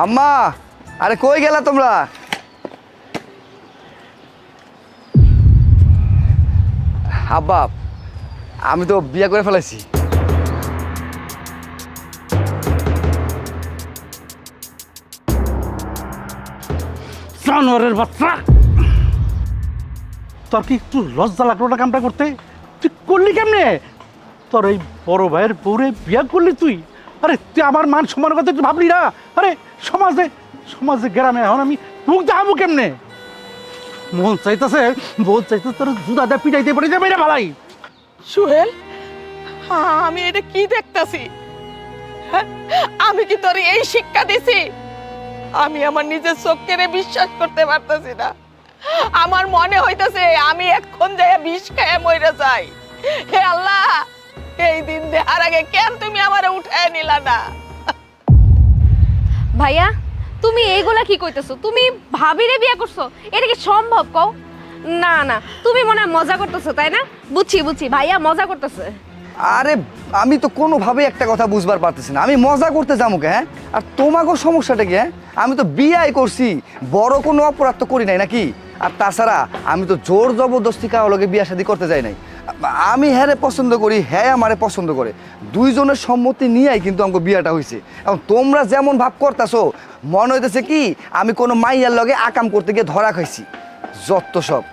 আম্মা, আরে কই গেলা তোমরা? আব্বা, আমি তো বিয়ে করে ফেলেছি। জানোয়ারের বাচ্চা, তোর কি একটু লজ্জা লাগলো না কামটা করতে? তুই করলি কেমনে? তোর এই বড় ভাইয়ের বউরে বিয়ে করলি তুই? আরে তুই আমার মান সম্মানের কথা একটু ভাবলি না? আরে সমাজে সমাজে গ্রামে এখন আমি মুখ দেখাবো কেমনে? মন চাইতেছে তোর জুতা দিয়ে পিটাইতে পড়ে যাবে না ভালাই। সোহেল, আমি এটা কি দেখতাছি? হ্যাঁ? আমি কি তোর এই শিক্ষা দিছি? আমি আমার নিজের চোখকে বিশ্বাস করতে পারতেছি না। আমার মনে হইতাছে আমি এখন যাইয়া বিষ খেয়ে মরে যাই। হে আল্লাহ, এই দিন দেখার আগে কেন তুমি আমারে উঠায় নিলা না? ভাইয়া, তুমি এইগুলা কি কইতেছো? তুমি ভাবিরে বিয়ে করছো? এটা কি সম্ভব কও? না না, তুমি মনে হয় মজা করতেছো, তাই না? বুঝছি, ভাইয়া মজা করতেছে। আরে আমি তো কোনোভাবে একটা কথা বুঝবার পারতেছি না, আমি মজা করতে যাবো কে? হ্যাঁ, আর তোমাকে সমস্যাটা কি? হ্যাঁ, আমি তো বিয়ে করছি, বড় কোনো অপরাধ তো করি নাই নাকি? আর তাছাড়া আমি তো জোর জবরদস্তি কাউকে বিয়ে শাদী করতে যাই নাই। আমি হ্যাঁ পছন্দ করি, হ্যাঁ আমারে পছন্দ করে, দুইজনের সম্মতি নিয়েই কিন্তু আমাকে বিয়েটা হয়েছে। এখন তোমরা যেমন ভাব করতেছো, মনে হইতেছে কি আমি কোনো মাইয়ার লগে আকাম করতে গিয়ে ধরা খাইছি। যত সব।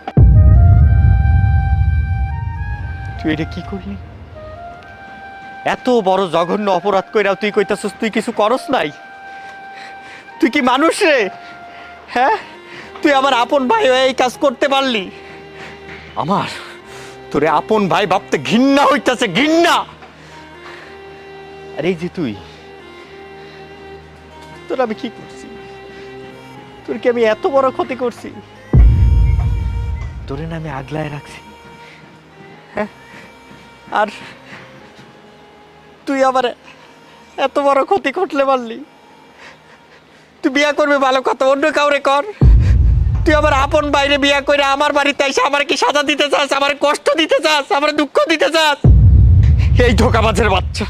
তুই এটা কি করলি? এত বড় জঘন্য অপরাধ কইরাও তুই কইতাছস তুই কিছু করস নাই? তুই কি মানুষ রে? হ্যাঁ, তুই আমার আপন ভাই হয়ে এই কাজ করতে পারলি? আমার তোরে আপন ভাই ভাবতে ঘৃণা হইতাছে, ঘৃণা। আর এই যে তুই, তোর আমি কি করছি? তোর কি আমি এত বড় ক্ষতি করছি? তোরে না আমি আগলায় রাখছি, হ্যাঁ? আর তুই আবার এত বড় ক্ষতি করলে পারলি? তুই বিয়া করবি ভালো কথা, অন্য কাউরে কর। তুই আমার আপন বাইরে বিয়া করে আমার বাড়িতে এসে আমার কি সাজা দিতে চাস? আমার কষ্ট দিতে চাস? আমার দুঃখ দিতে চাস? এই ধোঁকাবাজের বাচ্চা,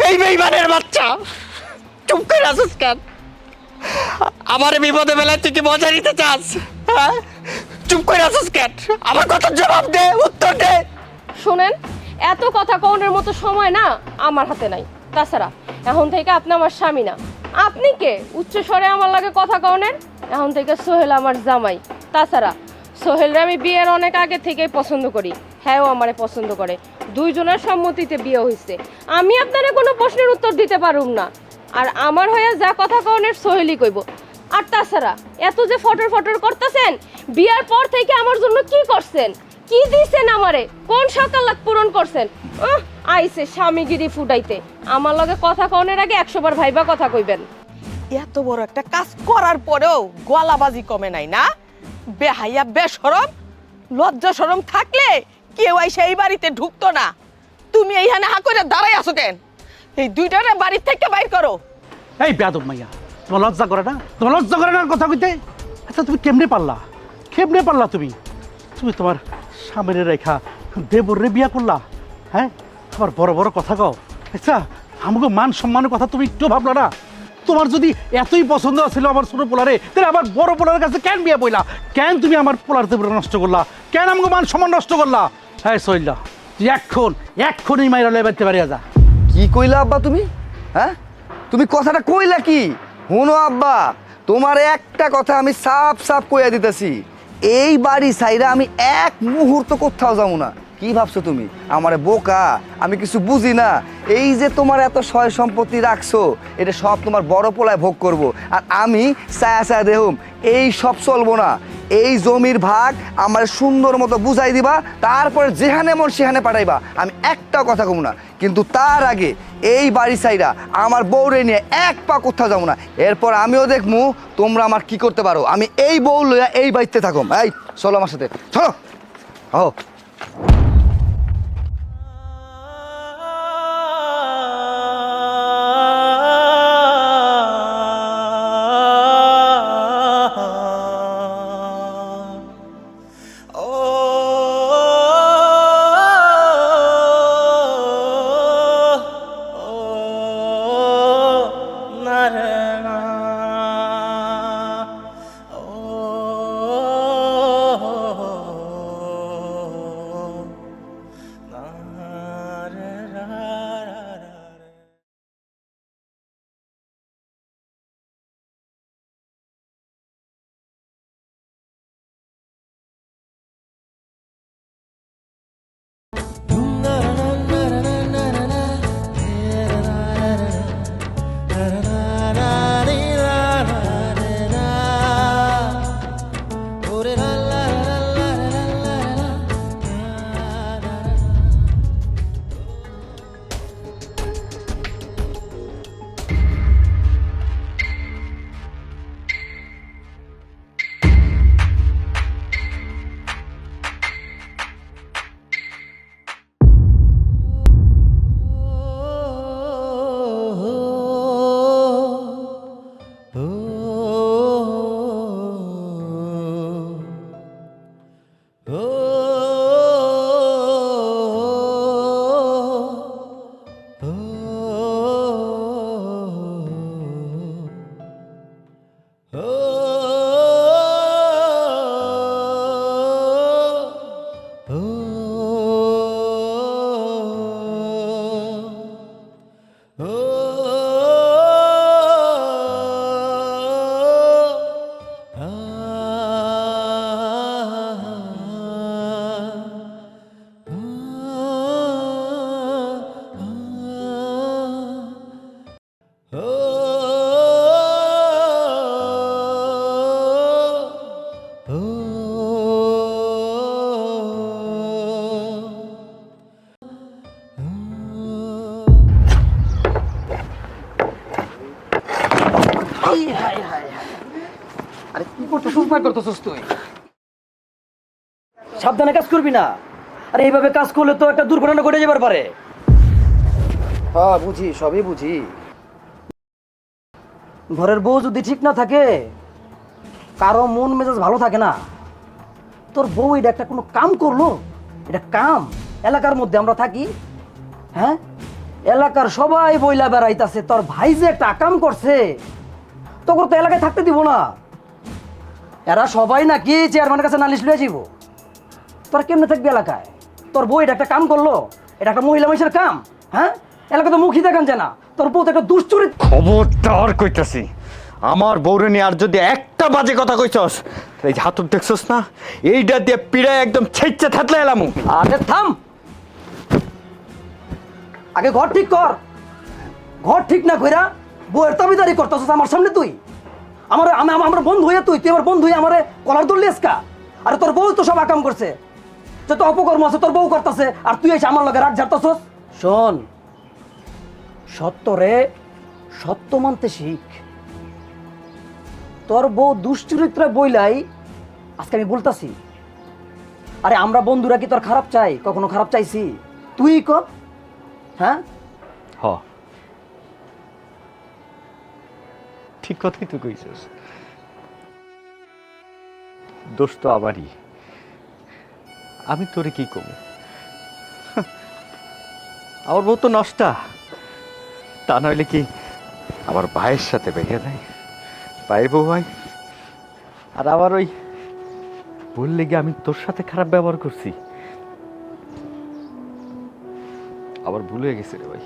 এই বেঈমানের বাচ্চা, চুপ করে আসিস কেন? আমার বিপদে বেলায় তুই কি মজা নিতে চাস? হ্যাঁ, চুপ করে আসিস কেন? আমার কথা জবাব দে, উত্তর দে। শুনেন, এত কথা কওনের মতো সময় না আমার হাতে নাই। তাছাড়া এখন থেকে আপনি আমার স্বামী না। আপনি কে উচ্চ স্বরে আমার লাগে কথা কওনের? এখন থেকে সোহেল আমার জামাই। তাছাড়া সোহেলরে আমি বিয়ের অনেক আগে থেকেই পছন্দ করি, হ্যাঁও আমারে পছন্দ করে। দুইজনের সম্মতিতে বিয়ে হয়েছে। আমি আপনারে কোনো প্রশ্নের উত্তর দিতে পারুম না। আর আমার হয়ে যা কথা কওনের সোহেলই কইব। আর তাছাড়া এত যে ফটর ফটর করতেছেন, বিয়ার পর থেকে আমার জন্য কি করছেন? কি দিছেন আমারে? কোন সকালাত পূরণ করছেন? আইছে স্বামীগিরি ফুটাইতে। আমার লগে কথা কওনের আগে 100 বার ভাইবা কথা কইবেন। এত বড় একটা কাজ করার পরেও গলাবাজি কমে নাই না? বেহাইয়া, বেশরম, লজ্জা শরম থাকলে কেউ আইসা এই বাড়িতে ঢুকতো না। তুমি এইখানে হা করে দাঁড়াই আছো কেন? এই দুইটারে বাড়ি থেকে বাইর করো। এই বেয়াদব মাইয়া, তোমার লজ্জা করে না? তোমার লজ্জা করে না কথা কইতে? আচ্ছা তুমি কেমনে পারলা? তুমি তুমি তোমার স্বামীর রেখা দেবরে বিয়া করলা? হ্যাঁ, আবার বড় বড় কথা কও। আচ্ছা, আমাকে মান সম্মানের কথা তুমি একটু ভাবলা না? তোমার যদি এতই পছন্দ ছিল আমার ছোট পোলারে, তাহলে আমার বড় পোলারের কাছে কেন বিয়া বইলা? কেন তুমি আমার পোলার দেবরে নষ্ট করলা? কেন আমাকে মান সম্মান নষ্ট করলা? হ্যাঁ সইলা, তুই এক্ষুনি মাইরা লয়ে বাড়তে পারিয়া যা। কি কইলা আব্বা তুমি? হ্যাঁ, তুমি কথাটা কইলা কি? হুনো আব্বা, তোমার একটা কথা আমি সাফ সাফ কইয়া দিতেছি, এই বাড়ি ছাইরা আমি এক মুহূর্ত কোথাও যাবো না। কি ভাবছো তুমি আমারে বোকা? আমি কিছু বুঝি না? এই যে তোমার এত সয় সম্পত্তি রাখছো, এটা সব তোমার বড় পোলায় ভোগ করব। আর আমি ছায়া ছায়া দেহুম, এই সব চলবো না। এই জমির ভাগ আমার সুন্দর মতো বুঝাই দিবা, তারপরে যেখানে মন সেখানে পাঠাইবা, আমি একটাও কথা কম না। কিন্তু তার আগে এই বাড়ি সাইরা আমার বউরে নিয়ে এক পা কোথাও যাবো না। এরপর আমিও দেখমু তোমরা আমার কি করতে পারো। আমি এই বউ লইয়া এই বাড়িতে থাকুম। এই চলো আমার সাথে, চলো। ও মার করতেছস তুই? সাবধানে কাজ করবি না, আর এইভাবে কাজ করলে তো একটা দুর্ঘটনা ঘটে যাবার পারে। হ্যাঁ বুঝি, সবই বুঝি। ঘরের বউ যদি ঠিক না থাকে, কারো মন মেজাজ ভালো থাকে না। তোর বউ এটা একটা কোনো কাম করলো, এটা কাম। এলাকার মধ্যে আমরা থাকি, হ্যাঁ, এলাকার সবাই বইলা বেড়াইতাছে তোর ভাই যে একটা আকাম করছে, তোর তো এলাকায় থাকতে দিব না। এরা সবাই নাকি চেয়ারম্যানের কাছে নালিশ লয়ে যাবো। তোরা কেমনে থাকবি এলাকায়? তোর বউ এটা একটা কাম করলো, এটা একটা মহিলা মানুষের কাম, হ্যাঁ? এলাকা তো মুখই দেখান যায় না, তোর বউ তো একটা দুশ্চরিত্র। খবরদার কইতাছি, আমার বউরে নিয়ে আর যদি একটা বাজে কথা কইছস, এই যে হাতুর দেখছস না, এইটা দিয়ে পিড়ায় একদম ছেইচে থাকলে এলামু। আরে থাম, আগে ঘর ঠিক কর। ঘর ঠিক না কইরা বউয়ের দাবিদারি করতেছস আমার সামনে তুই। আমার বন্ধু হইয়া তুই আমার বন্ধু হইয়া আমারে কলার ধরলি এসকা। আরে তোর বউ তো সব আকাম করছে, যত অপকর্ম আছে তোর বউ করতেছে, আর তুই এসে আমার লগে রাগ ঝাড়তেছস। শোন, সত্যরে সত্য মানতে শিখ। তোর বউ দুশ্চরিত্র বইলাই আজকে আমি বলতাছি। আরে আমরা বন্ধুরা কি তোর খারাপ চাই? কখনো খারাপ চাইছি? তুই কর, হ্যাঁ? হ, ঠিক কথাই তো কইছস। দোষ তো আমারই, আমি তোরে কি কম। আমার বউ তো নষ্টা, তা নইলে কি আমার ভাইয়ের সাথে বেরিয়ে দেয়, ভাইয়ের বউ ভাই। আর আবার ওই বললে কি আমি তোর সাথে খারাপ ব্যবহার করছি, আবার ভুল হয়ে গেছে রে ভাই।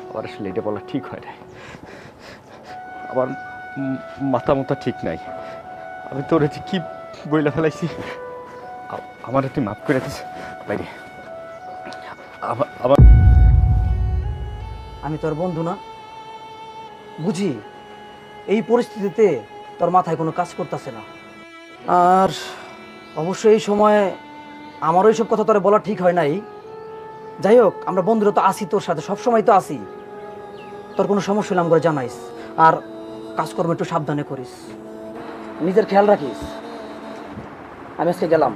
আবার আসলে এটা বলা ঠিক হয় না, আমার মাথা মতো ঠিক নাই। আমি তোর কি বইলা ফেলাইছি, আমার তুই মাফ করে দিস বাইরে। আবার আমি তোর বন্ধু না, বুঝি এই পরিস্থিতিতে তোর মাথায় কোনো কাজ করতেছে না। আর অবশ্যই এই সময় আমারও এইসব কথা তোর বলা ঠিক হয় নাই। যাই হোক, আমরা বন্ধুরা তো আছি তোর সাথে, সবসময় তো আছি। তোর কোনো সমস্যা হলে আমাকে জানাইস, আর কাজকর্ম একটু সাবধানে করিস, নিজের খেয়াল রাখিস। আমি আজকে গেলাম,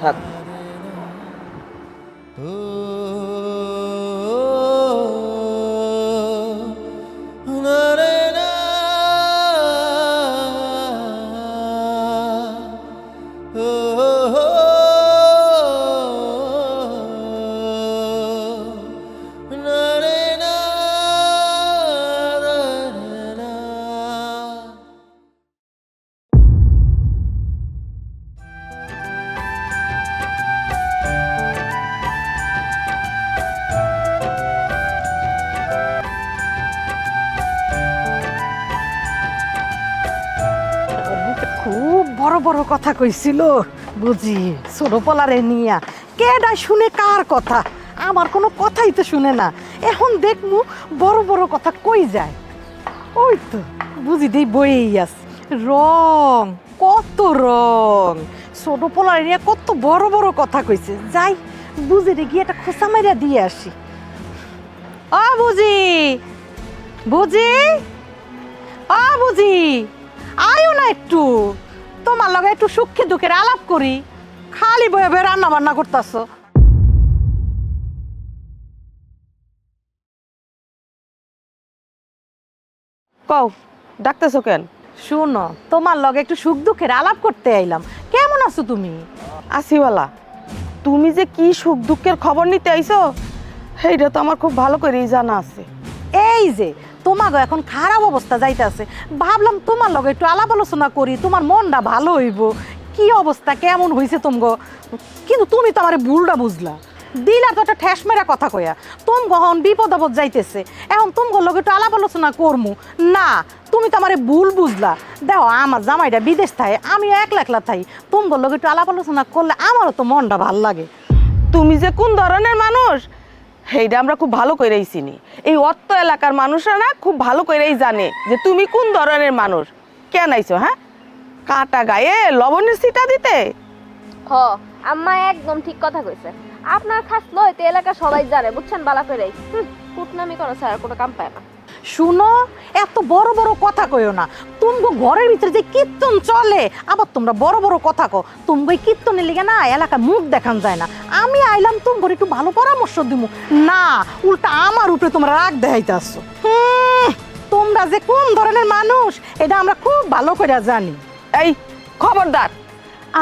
থাক। খুব বড় বড় কথা কইছিল বুঝি, ছোট পোলারে নিয়া। কেডা শুনে কার কথা? আমার কোনো কথাই তো শুনে না। এখন দেখমু বড় বড় কথা কই যায়। ওই তো বুঝি দেই বইই আছে, রং কত রং, ছোট পোলারে নিয়ে কত বড় বড় কথা কইছে। যাই বুঝি রে গিয়ে একটা খোসা মারিয়া দিয়ে আসি। ও বুঝি, বুঝি, ও বুঝি, আয়ো না একটু, তোমার লগে একটু সুখে দুঃখের আলাপ করি। খালি বয়ে বয়ে রান্না বান্না করতেছো। কও ডাকতেছো কেন? শুনো, তোমার লগে একটু সুখ দুঃখের আলাপ করতে আইলাম। কেমন আছো তুমি? আসিওয়ালা, তুমি যে কি সুখ দুঃখের খবর নিতে আইছো, সেইটা তো আমার খুব ভালো করেই জানা আছে। এই যে তোমাকে এখন খারাপ অবস্থা যাইতেছে, ভাবলাম তোমার লগে একটু আলাপ আলোচনা করি, তোমার মনটা ভালো হইব। কি অবস্থা কেমন হয়েছে তোমগো? কিন্তু তুমি তো আমার ভুলটা বুঝলা, দিলা তো একটা ঠেস মেরা কথা কইয়া। তুম গহন বিপদ আপদ যাইতেছে, এখন তুমগো লগে একটু আলাপ আলোচনা করমু না, তুমি তো আমার ভুল বুঝলা। দেখো আমার জামাইটা বিদেশ থাকে, আমিও একলা একলা থাই, তুমগো লগে একটু আলাপ আলোচনা করলে আমারও তো মনটা ভাল লাগে। তুমি যে কোন ধরনের মানুষ সেইটা আমরা খুব ভালো করেই চিনি। এই অত্ত এলাকার মানুষরা না খুব ভালো করেই জানে যে তুমি কোন ধরনের মানুষ। কেন আইছো? হ্যাঁ, কাটা গায়ে লবণের ছিটা দিতে? হ, আম্মা একদম ঠিক কথা কইছে। আপনার খাস লইতে এলাকা সবাই জানে, বুঝছেন? বালা করেই কুটনামি করো স্যার, কোনো কাম পায় না। শুনো, এত বড় বড় কথা কইও না। তুমগো ঘরের ভিতরে যে কীর্তন চলে, আবার তোমরা বড় বড় কথা কো। তুমগো এই কীর্তনের লিগে না এলাকায় মুখ দেখান যায় না। আমি আইলাম তুমগোর একটু ভালো পরামর্শ দিমু, না উল্টা আমার উপরে তোমরা রাগ দেখাইতে আসছো। তোমরা যে কোন ধরনের মানুষ এটা আমরা খুব ভালো করে জানি। এই খবরদার,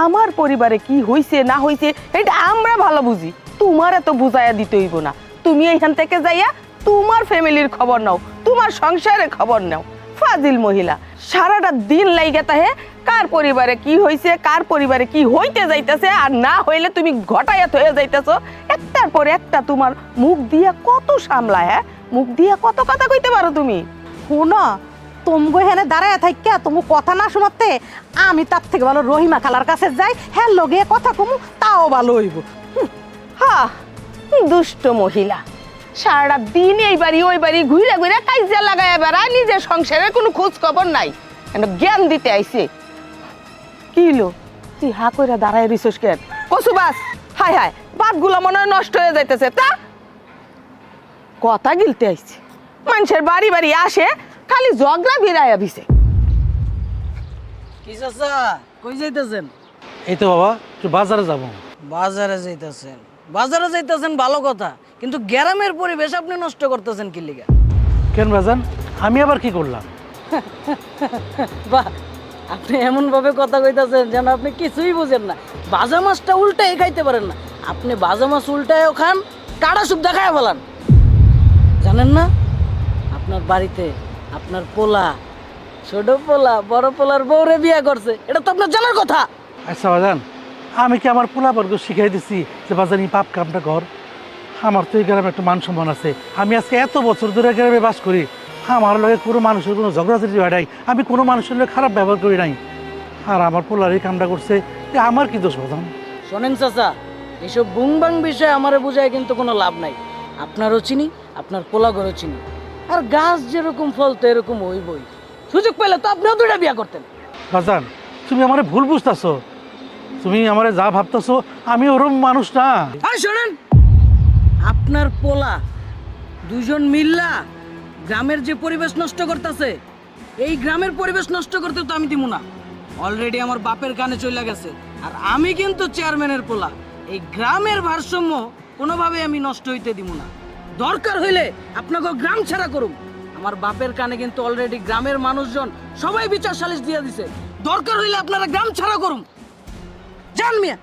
আমার পরিবারে কি হইছে না হইছে এটা আমরা ভালো বুঝি, তোমার এত বুঝাইয়া দিতে হইব না। তুমি এইখান থেকে যাইয়া তোমার ফ্যামিলির খবর নাও, তোমার সংসারের খবর নাও। ফাজিল মহিলা, সারাটা দিন লাইগা তাহে কার পরিবারে কি হইছে, কার পরিবারে কি হইতে যাইতেছে, আর না হইলে তুমি ঘটাইয়া হয়ে যাইতেছো। একটার পর একটা তোমার মুখ দিয়া কত সামলায়, হ্যাঁ মুখ দিয়া কত কথা কইতে পারো তুমি। শুনো, তোমগো হেনে দাঁড়ায় থাকিয়া তুমি কথা না শোনাতে আমি তার থেকে ভালো রহিমা খালার কাছে যাই, হ্যাঁ লগে কথা কমু, তাও ভালো হইব। হ্যাঁ, দুষ্ট মহিলা, সারাটা দিন এই বাড়ি ওই বাড়ি ঘুরে ঘুরে কাইজা লাগায় বেড়ায়, নিজের সংসারের কোনো খোঁজ খবর নাই, জ্ঞান দিতে আইছে। কি লো তুই হা কইরা দাঁড়ায় রিসোর্স কেন? কসু বাস, হায় হায়, বাতগুলো মনে হয় নষ্ট হয়ে যাইতেছে। তা কথা গিলতে আইছে, মানুষের বাড়ি বাড়ি আসে খালি ঝগড়া বিরাইয়া ভিছে। কি চাচা, কই যাইতেছেন? এই তো বাবা, একটু বাজারে যাবো। বাজারে যাইতেছেন? বাজারে যাইতেছেন ভালো কথা, কিন্তু গ্রামের পরিবেশ আপনি নষ্ট করতেছেন কি লিগা? কেন বাজান, আমি আবার কি করলাম? বাহ, আপনি এমন ভাবে কথা কইতাছেন যেন আপনি কিছুই বুঝেন না। ভাজা মাছটা উল্টাই খাইতে পারেন না। আপনি ভাজা মাছ উল্টায়ও খান, কাটা সুপ দেখায় ফেলান। জানেন না আপনার বাড়িতে আপনার পোলা, ছোট পোলা বড় পোলার বউরে বিয়ে করছে? এটা তো আপনার জানার কথা। আচ্ছা বাজান, আমি কি আমার পোলাবর্গ শিখাই দিছি যে বাজান এই পাপ কামটা কর? আমার তো এই গ্রামে একটা মান সম্মান আছে। আমি আজকে এত বছর ধরে গ্রামে বাস করি, আমার লগে কোনো মানুষের কোনো ঝগড়াঝাটি হয় নাই, আমি কোনো মানুষের লগে খারাপ ব্যবহার করি নাই। আর আমার পোলার এই কামটা করছে, যে আমার কি দোষ বাজান? শোনেন চাচা, এইসব বুংবাং বিষয়ে আমারে বুঝায় কিন্তু কোনো লাভ নাই। আপনারও চিনি, আপনার পোলাগরও চিনি। আর গাছ যেরকম ফল তো এরকম হইবই। সুযোগ পেলে তো আপনিও দুইটা বিয়া করতেন। বাজান, তুমি আমারে ভুল বুঝতেছো। তুমি আমারে যা ভাবতেছো আমি ওরম মানুষ না। আর শোনেন, আপনার পোলা দুজন মিল্লা গ্রামের যে পরিবেশ নষ্ট করতেছে, এই গ্রামের পরিবেশ নষ্ট করতে তো আমি দিব না। অলরেডি আমার বাপের কানে চলে গেছে। আর আমি কিন্তু চেয়ারম্যানের পোলা, এই গ্রামের ভারসাম্য কোনোভাবে আমি নষ্ট হইতে দিব না। দরকার হইলে আপনাকে গ্রাম ছাড়া করুন। আমার বাপের কানে কিন্তু অলরেডি গ্রামের মানুষজন সবাই বিচার সালিশ দিয়ে দিছে। দরকার হইলে আপনারা গ্রাম ছাড়া করুন। জান মিয়া।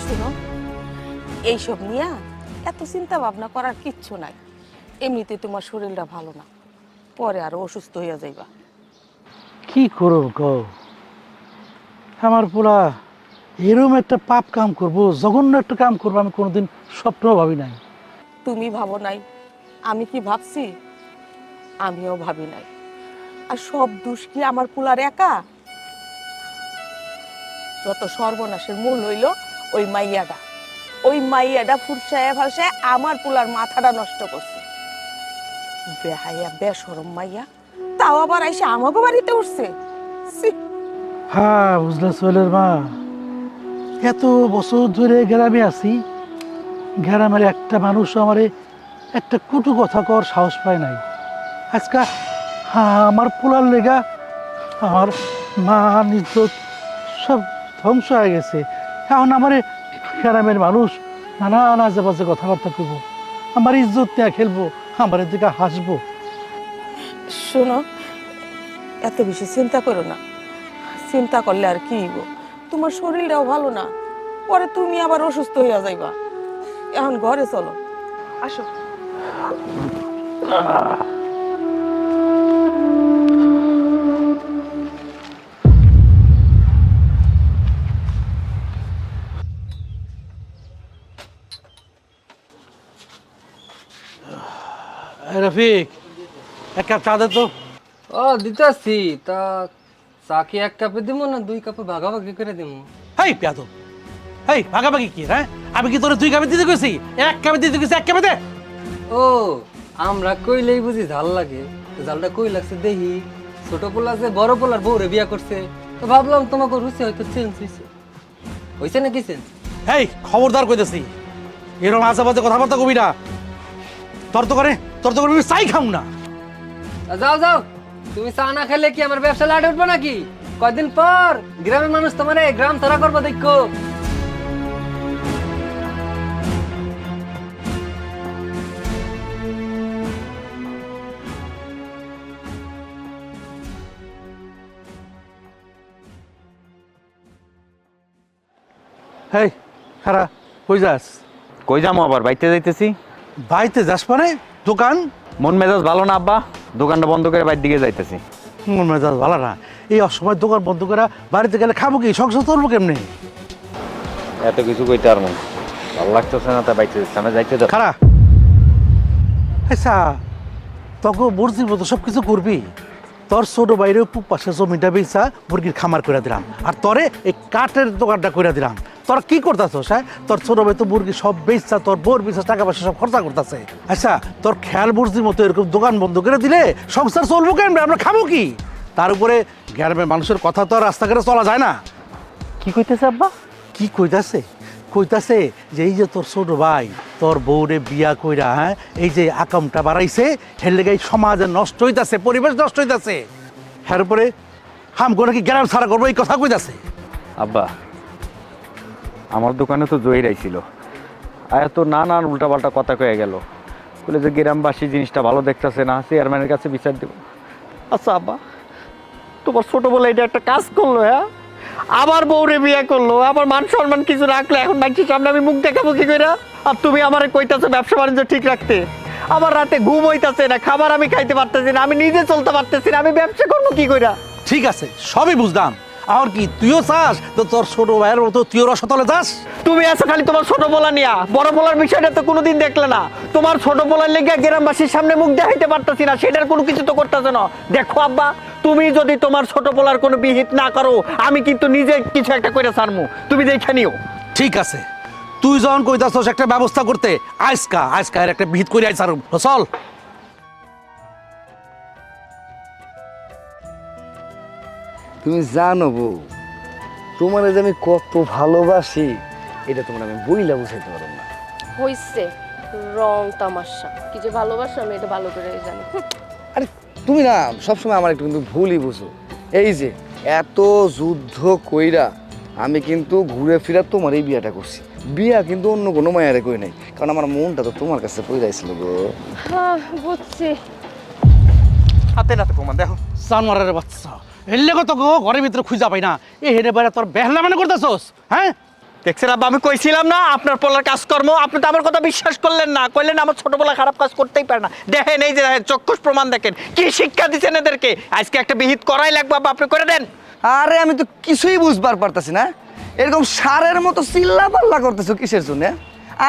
শোনো, এইসব নিয়ে এত চিন্তা ভাবনা করার কিচ্ছু নাই। এমনিতে তোমার শরীরটা ভালো না, পরে আরো অসুস্থ হইয়া যাইবা। কি করো গো, আমার পোলা এরম একটা পাপ কাম করব, জঘন্য একটা কাম করবো, আমি কোনোদিন স্বপ্ন ভাবি নাই। তুমি ভাবো নাই, আমি কি ভাবছি? আমিও ভাবি নাই। আর সব দোষ কি আমার পোলার একা? যত সর্বনাশের মূল হইল ওই মাইয়াটা। ওই মাইয়াটা ফুরসায় ফালসায় আমার পোলার মাথাটা নষ্ট করছে। বেহাইয়া বেশরম মাইয়া, তাও আবার এসে আমাকে বাড়িতে উঠছে। ছি! হ্যাঁ বুঝলা সোহেলের মা, এত বছর ধরে গ্রামে আছি, গ্রামের একটা মানুষ আমারে একটা কটু কথা কর সাহস পায় নাই। আজকে হ্যাঁ আমার পোলার লেগা আমার মা ইজ্জত সব ধ্বংস হয়ে গেছে। এখন আমারে গ্রামের মানুষ নানা আজে বাজে কথাবার্তা করবো, আমার ইজ্জত নিয়ে খেলবো, আমার দিকে হাসবো। শোনো, এত বেশি চিন্তা করো না। চিন্তা করলে আর কি হইব? তোমার শরীরটাও ভালো না, পরে তুমি আবার অসুস্থ হইয়া যাইবা। এখন ঘরে চলো, আসো। রফিক এক কাপ চা দে তো। ও দিতেছি তা চা কি এক কাপে দিব না 2 কাপে ভাগাভাগি করে দিব? হেই পেয়াদব, হেই ভাগাভাগি কি? হ্যাঁ, আমি কি তোর 2 কাপে দিতে গেছি? 1 কাপে দিতে গেছি, 1 কাপে দে। ও আমরা কইলেই বুঝি ঝাল লাগে, তো ঝালটা কই লাগছে দেখি। ছোট পোলা যে বড় পোলার বউরে বিয়া করছে, তো ভাবলাম তোমাকে রুচি হয়তো চেঞ্জ হয়েছে নাকি চেঞ্জ? হেই খবরদার কইতেছি, এরকম আজে কথাবার্তা কবি না। তোর তো করে আমি চাই খাম না। যাও যাও, তুমি চা না খেলে কি আমার ব্যবসা লাটে উঠবে নাকি? কয়দিন পর গ্রামের মানুষ তোমার গ্রাম ছাড়া করবো দেখো। হেই খারা, কই যাস? কই যাবো আবার? বাইতে যাইতেছি। বাড়িতে যাস মানে? দোকান? মন মেজাজ ভালো না আব্বা, দোকানটা বন্ধ করে বাইর দিকে যাইতেছি। মন মেজাজ ভালো না, এই অসময় দোকান বন্ধ করে বাড়িতে গেলে খাবো কি? সংসার চলবো কেমনি? এত কিছু কইতে আর মন ভালো লাগতেছে না, তাই বাইতে যাচ্ছে। আমি যাইতে দাও। খারা, আচ্ছা তোকে মর্জির মতো সব কিছু করবি। তোর ছোট বাইরে পাশে জমিটা বেচা মুরগির খামার করে দিলাম, আর তোরে এই কাঠের দোকানটা করে দিলাম। তোরা কি করতেছস? হ্যাঁ, তোর ছোট ভাই তো মুরগি সব বেচছা, তোর বোর বেচা টাকা পয়সা সব খরচা করতেছে। আচ্ছা তোর খেয়াল মর্জির মতো এরকম দোকান বন্ধ করে দিলে সংসার চলবো কেমন? আমরা খাবো কি? তার উপরে গ্রামের মানুষের কথা তো আর রাস্তাঘাটে চলা যায় না। কি কইতেছে আব্বা? কি কইতাছে যে এই যে তোর ছোট ভাই তোর বউরে বিয়া কইরা, হ্যাঁ, এই যে আকামটা বাড়াইছে, হের লেগে সমাজে নষ্ট হইতাছে, পরিবেশ নষ্ট হইতাছে। এর উপরে হামগো নাকি গ্রাম ছাড়া করবো, এই কথা কইতাছে। আব্বা আমার দোকানে তো জয়ীর আইছিল, আয়া তো নানান উল্টাপাল্টা কথা কয়ে গেল, বলে যে গ্রামবাসী জিনিসটা ভালো দেখতেছে না, চেয়ারম্যানের কাছে বিচার দেব। আচ্ছা আব্বা, তোমার ছোট বলে এটা একটা কাজ করলো, হ্যাঁ, আবার বউরে বিয়ে করলো, আবার মান সম্মান কিছু রাখলো, এখন মানুষের সামনে আমি মুখ দেখাবো কি করে? আর তুমি আমারে কইতাছো ব্যবসা বাণিজ্য ঠিক রাখতে, আমার রাতে ঘুম হইতাছে না, খাবার আমি খাইতে পারতেছি না, আমি নিজে চলতে পারতেছি না, আমি ব্যবসা করবো কি করে? ঠিক আছে, সবই বুঝলাম। আর কি তুইও চাস তো তোর ছোট ভাইয়ের মতো তুইও রসতলে যাস? তুমি আছো খালি তোমার ছোট পোলা নিয়া, বড় পোলার বিষয়টা তো কোনোদিন দেখলে না। তোমার ছোট পোলার লেগে গ্রামবাসীর সামনে মুখ দেখাইতে পারতেছি না, সেটার কোনো কিছু তো করতেছ না। দেখো আব্বা, তুমি যদি তোমার ছোট পোলার কোনো বিহিত না করো, আমি কিন্তু নিজে কিছু একটা করে ছাড়মু, তুমি দেখে নিও। ঠিক আছে, তুই যখন কইতাছস একটা ব্যবস্থা করতে, আজকা এর একটা বিহিত করে আইস। আর চল। তুমি জানো বউ, তোমার যে আমি কত ভালোবাসি, এটা তোমার আমি বইলা বুঝাইতে পারবো না। হইছে রং তামাশা, কি যে ভালোবাসা আমি এটা ভালো করে জানি। আরে তুমি না সবসময় আমার একটু কিন্তু ভুলই বুঝো। এই যে এত যুদ্ধ কইরা আমি কিন্তু ঘুরে ফিরা তোমার এই বিয়াটা করছি, বিয়া কিন্তু অন্য কোনো মায়ারে কই নাই, কারণ আমার মনটা তো তোমার কাছে পইরাইছিল গো। হ্যাঁ বুঝছি। হাতে নাতে প্রমাণ দেখো। জানোয়ারের বাচ্চা, এলে কত গো ঘরের ভিতরে খুঁজা পাই না, এ হেরে বেড়া তোর বেহলা মানে করতেছস? হ্যাঁ দেখছেন আব্বা, আমি কইছিলাম না আপনার পোলার কাজকর্ম, আপনি তো আমার কথা বিশ্বাস করলেন না, কইলেন আমার ছোট পোলা খারাপ কাজ করতেই পারে না। দেখেন এই যে চক্ষুষ প্রমাণ, দেখেন কি শিক্ষা দিচ্ছেন এদেরকে। আজকে একটা বিহিত করাই লাগবে আব্বা, আপনি করে দেন। আরে আমি তো কিছুই বুঝবার পারতাছি না, এরকম সারের মতো চিল্লা পাল্লা করতেছো কিসের জন্য?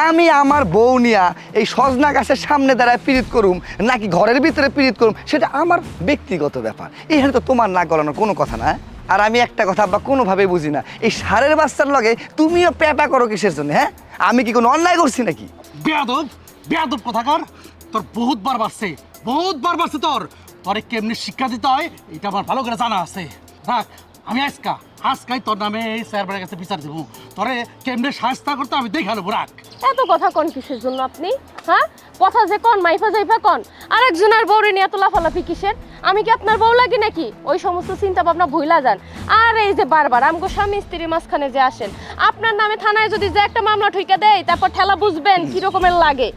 আমি আমার বউ নিয়া এই সজনা গাছের সামনে দাঁড়ায় পীড়িত করুম নাকি ঘরের ভিতরে পীড়িত করুম, সেটা আমার ব্যক্তিগত ব্যাপার, এখানে তো তোমার না গলানোর কোনো কথা না। আর আমি একটা কথা বা কোনোভাবেই বুঝি না, এই সারের বাচ্চার লগে তুমিও প্যাপা করো কিসের জন্য? হ্যাঁ, আমি কি কোনো অন্যায় করছি নাকি? বেয়াদব কথাকার, তোর বহুতবার বাড়ছে তোর কেমনি শিক্ষা দিতে হয় এটা আমার ভালো করে জানা আছে। রাখ, আমি আজকাই তোর নামে এই চেয়ারম্যানের কাছে বিচার দেবো, তোরে কেমনে শাস্তা করতে আমি দেখে নেবো। রাখ। এত কথা কন কিসের জন্য আপনি? হ্যাঁ, কথা যে কন মাইফা যাইফা কন, আরেকজনের বউরে নিয়ে তো লাফালাফি কিসের? আমি কি আপনার বউ লাগি নাকি? ওই সমস্ত চিন্তা ভাবনা ভুইলা যান। আর এই যে বারবার আমগো স্বামী স্ত্রী মাঝখানে যে আসেন, আপনার নামে থানায় যদি যে একটা মামলা ঠুইকা দেয়, তারপর ঠেলা বুঝবেন কি রকমের লাগে।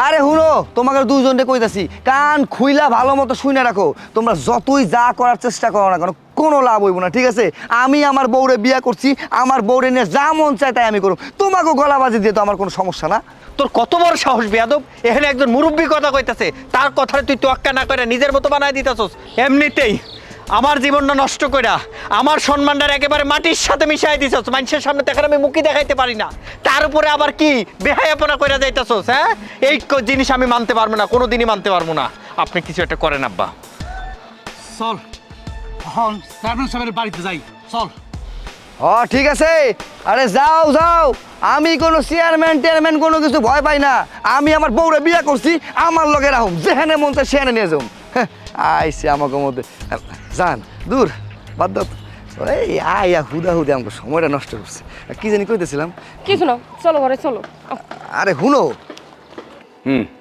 আরে হুনো, তোমাকে দুজনকে কইতাছি, কান খুইলা ভালো মতো শুনে রাখো। তোমরা যতই যা করার চেষ্টা করো না কেন, কোনো লাভ হইব না, ঠিক আছে? আমি আমার বউরে বিয়া করছি, আমার বউরে নিয়ে যা মন চায় তাই আমি করব, তোমাকে গলাবাজি দিয়ে তো আমার কোনো সমস্যা না। তোর কত বড় সাহস বেয়াদব, এখানে একজন মুরব্বী কথা কইতাছে, তার কথাটা তুই তোয়াক্কা না করে নিজের মতো বানায় দিতেছস। এমনিতেই আমার জীবনটা নষ্ট কইরা আমার সম্মানটা একেবারে মাটির সাথে মিশাই দিছস, মানুষের সামনে দেখার আমি মুখই দেখাইতে পারি না, তার উপরে আবার কি বেহায়াপনা কইরা যাইতাছস। হ্যাঁ, এই জিনিস আমি মানতে পারবো না, কোনোদিনই মানতে পারবো না। আপনি কিছু একটা করেন আব্বা। চল এখন চেয়ারম্যান সাহেবের বাড়িতে যাই, চল। ঠিক আছে, আরে যাও যাও, আমি কোনো চেয়ারম্যান টেয়ারম্যান কোনো কিছু ভয় পাই না। আমি আমার বউরে বিয়ে করছি, আমার লগে রাখুম, যেখানে মন চায় সেখানে নিয়ে যাও। আইসি আমাকে মধ্যে যান দূর বাদ দাও। এই আয়া হুদা হুদা আমাকে সময়টা নষ্ট করছে। কি জানি কইতেছিলাম? কিছু না, চলো ঘরে চলো। আরে হুনো,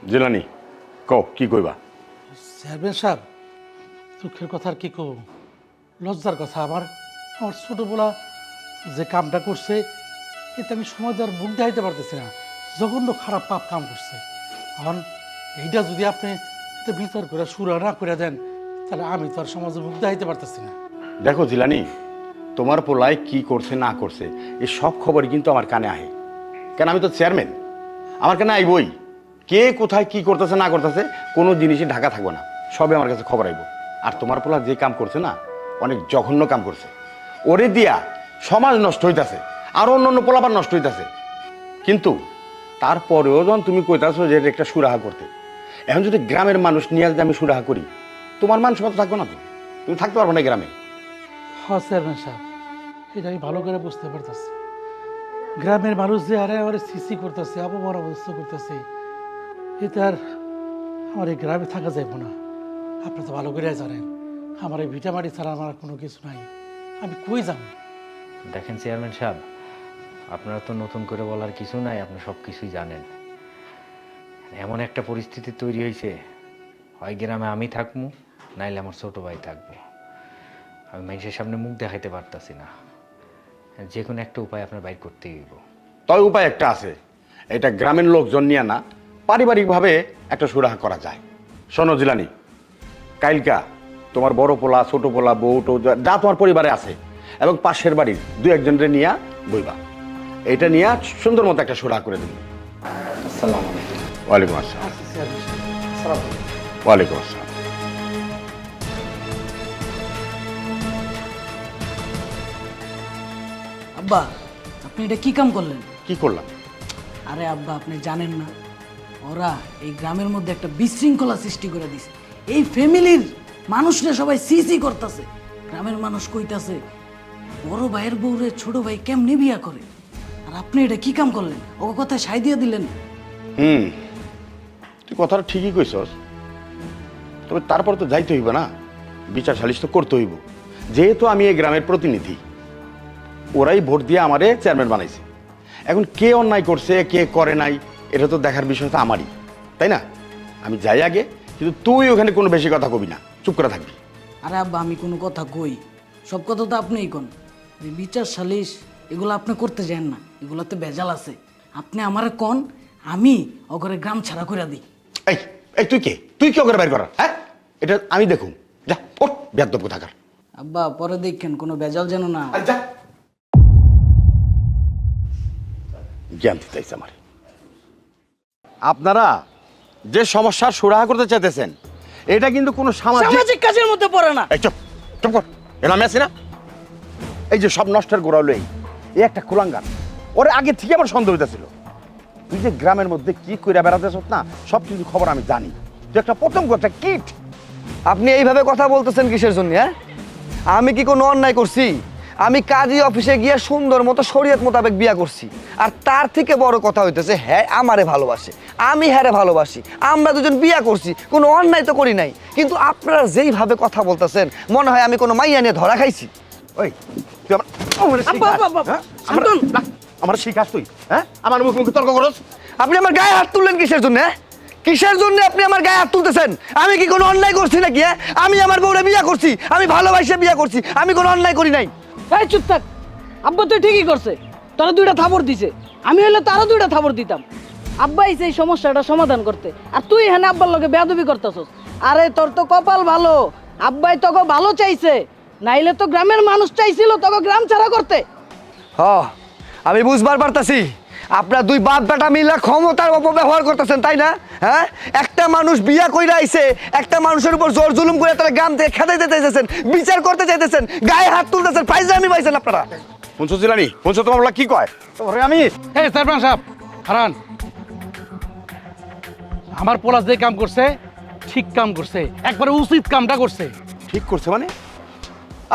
জিলানি কও কি কইবা? চেয়ারম্যান সাহেব, দুঃখের কথা আর কি কব, লজ্জার কথা। আমার আমার ছোটোবেলা যে কামটা করছে এতে আমি সমাজ আর মুখ দেখাইতে পারতেছি না। জঘন্য খারাপ পাপ কাম করছে। এখন এইটা যদি আপনি এটা বিচার করে সুরা না করে দেন, তাহলে আমি তো আর সমাজে মুখ দেখাইতে পারতেছি না। দেখো জিলানি, তোমার পোলায় কি করছে না করছে এই সব খবরই কিন্তু আমার কানে আহে। কেন, আমি তো চেয়ারম্যান, আমার কানে আইবই। কে কোথায় কি করতেছে না করতেছে কোনো জিনিসই ঢাকা থাকবে না, সবে আমার কাছে খবর আইব। আর তোমার পোলা যে কাম করছে না, অনেক জঘন্য কাম করছে। ওরে দিয়া সমাজ নষ্ট হইতাছে, আর অন্য অন্য পোলাবার নষ্ট হইতাছে। কিন্তু তারপরেও যখন তুমি কইতাছো যে এটা একটা সুরাহা করতে, এখন যদি গ্রামের মানুষ নিয়ে যদি আমি সুরাহা করি, তোমার মান সম্মান থাকবে না, তো তুমি থাকতে পারবো না গ্রামে। হ্যাঁ চেয়ারম্যান সাহেব, এটা আমি ভালো করে বুঝতে পারতেছি। গ্রামের মানুষ যে আরে আমার সিসি করতেছে, অপমান অবস্থা করতেছে, এতে আর আমার এই গ্রামে থাকা যাইব না। আপনি তো ভালো করে জানেন আমার এই ভিটামাটি ছাড়া আমার আর কোনো কিছু নাই, আমি কই যাব? দেখেন চেয়ারম্যান সাহেব, আপনারা তো নতুন করে বলার কিছু নাই, আপনি সব কিছুই জানেন। এমন একটা পরিস্থিতি তৈরি হয়েছে, হয় গ্রামে আমি থাকবো, নাইলে আমার ছোট ভাই থাকবো। আমি মানুষের সামনে মুখ দেখাইতে পারতাছি না। যে কোনো একটা উপায় আপনার বাইর করতেই হইব। তবে উপায় একটা আছে, এটা গ্রামের লোকজন নিয়ে না, পারিবারিকভাবে একটা সুরাহা করা যায়। শোনো জিলানি, কাইলকা তোমার বড় পোলা ছোট পোলা বউ টো যা তোমার পরিবারে আছে এবং পাশের বাড়ির দু একজনরে নিয়ে বইবা, এটা নিয়ে সুন্দর মতো একটা সুরাহা করে দেবে। আসসালামু আলাইকুম। ওয়ালাইকুম আসসালাম। ওয়ালাইকুম আসসালাম। আব্বা, আপনি এটা কি কাম করলেন? কি করলাম? আরে আব্বা, আপনি জানেন না ওরা এই গ্রামের মধ্যে একটা বিশৃঙ্খলা সৃষ্টি করে দিছে। এই ফ্যামিলির মানুষরা সবাই সিসি করতেছে। গ্রামের মানুষ কইতাছে বড় ভাইয়ের বউরে ছোট ভাই কেমনে বিয়া করে, আর আপনি এটা কি কাম করলেন? ও কথা সাই দিয়ে দিলেন। তুই কথাটা ঠিকই কইছস, তবে তারপর তো যাইতে হইব না, বিচার সালিশ তো করতে হইব। যেহেতু আমি এই গ্রামের প্রতিনিধি, ওরাই ভোট দিয়ে আমারে চেয়ারম্যান বানাইছে। এখন কে অন্যায় করছে কে করে নাই এটা তো দেখার বিষয় তো আমারই, তাই না? আমি যাই আগে, কিন্তু তুই ওখানে কোনো বেশি কথা কবি না, চুপ করে থাকবি। আরে আব্বা, আমি কোনো কথা কই, সব কথা তো আপনিই কোন। এই বিচার সালিশ এগুলো আপনি করতে যান না, এগুলোতে ভেজাল আছে। আপনি আমারে কোন, আমি ওগরে গ্রাম ছাড়া করে দিই। এই এই তুই কে? তুই কি করে বের করার? হ্যাঁ, এটা আমি দেখুন। যা ওঠ, বেয়াদব কোথাকার। আব্বা পরে দেখেন কোনো ভেজাল যেন না। যা, জ্ঞান দিতেছে আমার। আপনারা যে সমস্যার সুরাহা করতে চাইতেছেন, এটা কিন্তু কোনো সামাজিক কাজের মধ্যে পড়ে না। এই চুপ, চুপ কর। এলাম আছি না, এই যে সব নষ্টের গোড়া হলো এই একটা কুলাঙ্গার। ওরে আগে থেকে আমার সন্দেহ হইতেছিল। তুই যে গ্রামের মধ্যে কি কইরা বেড়াতেছ না, সব কিছু খবর আমি জানি। তুই একটা পতঙ্গ, একটা কীট। আপনি এইভাবে কথা বলতেছেন কিসের জন্য? হ্যাঁ, আমি কি কোনো অন্যায় করছি? আমি কাজী অফিসে গিয়ে সুন্দর মতো শরীয়ত মোতাবেক বিয়া করছি। আর তার থেকে বড় কথা হইতেছে, হ্যাঁ আমারে ভালোবাসে, আমি হ্যারে ভালোবাসি, আমরা দুজন বিয়া করছি, কোনো অন্যায় তো করি নাই। কিন্তু আপনারা যেইভাবে কথা বলতেছেন, মনে হয় আমি কোনো মাইয়া নিয়ে ধরা খাইছি। ওই তুই আমার শিখাস তুই? হ্যাঁ, আমার মুখে তর্ক করস? আপনি আমার গায়ে হাত তুললেন কিসের জন্য? কিসের জন্য আপনি আমার গায়ে হাত তুলতেছেন? আমি কি কোনো অন্যায় করছি নাকি? হ্যাঁ, আমি আমার বউরে বিয়া করছি, আমি ভালোবাসে বিয়া করছি, আমি কোনো অন্যায় করি নাই। এই চুপ থাক, আব্বা তো ঠিকই করছে, তোরা দুইটা থাপড় দিছে, আমি হলে তারও দুইটা থাপড় দিতাম। আব্বা এসে এই সমস্যাটা সমাধান করতে, আর তুই এখানে আব্বার লগে বেয়াদবি করতেছস। আরে তোর তো কপাল ভালো, আব্বাই তোকে ভালো চাইছে, নাইলে তো গ্রামের মানুষ চাইছিল তোকে গ্রাম ছাড়া করতে। আমি বুঝবার পারতাছি আপনারা দুই বাপ বেটা মিলা ক্ষমতার অপব্যবহার করতেছেন, তাই না? হ্যাঁ, একটা মানুষ বিয়া কইরা আইছে, একটা মানুষের উপর জোর জুলুম করে তারা গ্রাম থেকে খেদাইতে চাইতেছেন, বিচার করতে চাইতেছেন, গায়ে হাত তুলতেছেন, ফাইজলামি পাইছেন আপনারা। শুনছো জিলানি, শুনছো তোমার বলা কি কয়? আমি এই চেয়ারম্যান সাহেব হারান, আমার পোলা যে কাম করছে ঠিক কাম করছে, একবারে উচিত কামটা করছে। ঠিক করছে মানে?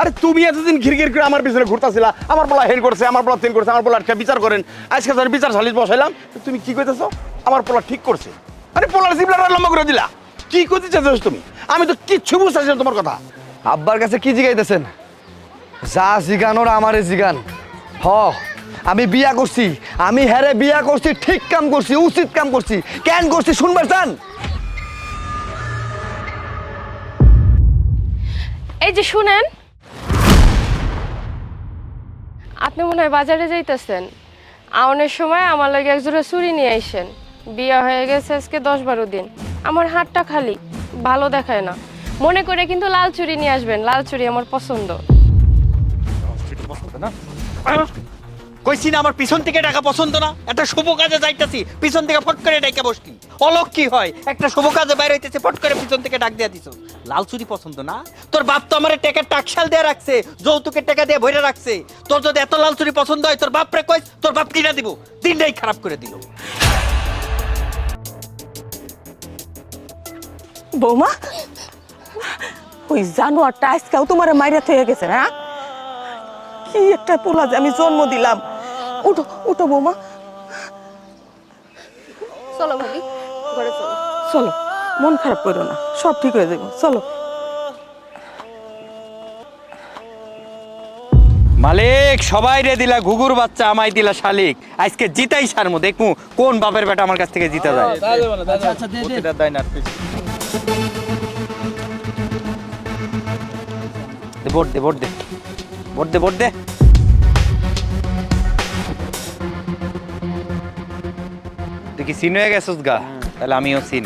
আরে তুমি এতদিন ঘিরঘির করে আমার পিছনে ঘুরতাছিলা, আমার বলা হেন করছে, আমার বলা তেন করছে, আমার বলা একটা বিচার করেন, আজকে ধর বিচার সালিশ বসাইলাম, তুমি কি কইতেছো আমার পোলা ঠিক করছে? আরে পোলার জিবলাটা লম্বা করে দিলা, কি করতে চাইছো তুমি? আমি তো কিচ্ছু বুঝতেছি না তোমার কথা। আব্বার কাছে কি জিগাইতেছেন? যা জিগানোর আমারে জিগান। হ, আমি বিয়া করছি, আমি হ্যারে বিয়া করছি, ঠিক কাম করছি, উচিত কাম করছি। কেন করছি শুনবার চান? এই যে শুনেন, আপনি মনে হয় বাজারে যাইতেছেন। আউনের সময় আমার লাগে একজোড়া চুড়ি নিয়ে আইসেন। বিয়া হয়ে গেছে আজকে 10-12 দিন, আমার হাতটা খালি, ভালো দেখায় না। মনে করে কিন্তু লাল চুড়ি নিয়ে আসবেন, লাল চুড়ি আমার পছন্দ। কইছি না আমার পিছন থেকে টাকা পছন্দ না? একটা শুভ কাজে যাইতাছি, পিছন থেকে ফট করে ডাইকা বসলি, অলক কি হয়? একটা শুভ কাজে বাইরে হইতেছে, ফট করে পিছন থেকে ডাক দিয়া দিছ। লাল চুরি পছন্দ না? তোর বাপ তো আমার টাকার টাকশাল দিয়ে রাখছে, যৌতুকের টাকা দিয়ে ভরে রাখছে। তোর যদি এত লাল চুরি পছন্দ হয়, তোর বাপরে কইস, তোর বাপ কিনা দিব। দিনটাই খারাপ করে দিল। বৌমা, ওই জানোয়ারটা আজকেও তোমার মাইরা থয়ে গেছে না? কি একটা পোলা যে আমি জন্ম দিলাম। উঠো উঠো বৌমা, চলো ভাবি, ঘরে চলো। চলো, মন খারাপ করো না, সব ঠিক হয়ে যাবে, চলো। মালিক, সবাই রে দিলা ঘুঘুর বাচ্চা, আমায় দিলা শালিক। আজকে জিতাই সারমু, দেখমু কোন বাপের বেটা আমার কাছ থেকে জিতা যায়। ভোট দে, ভোট দে, ভোট দে, ভোট দে। তুই কি সিন হয়ে গেছিস গা? তাহলে আমিও সিন।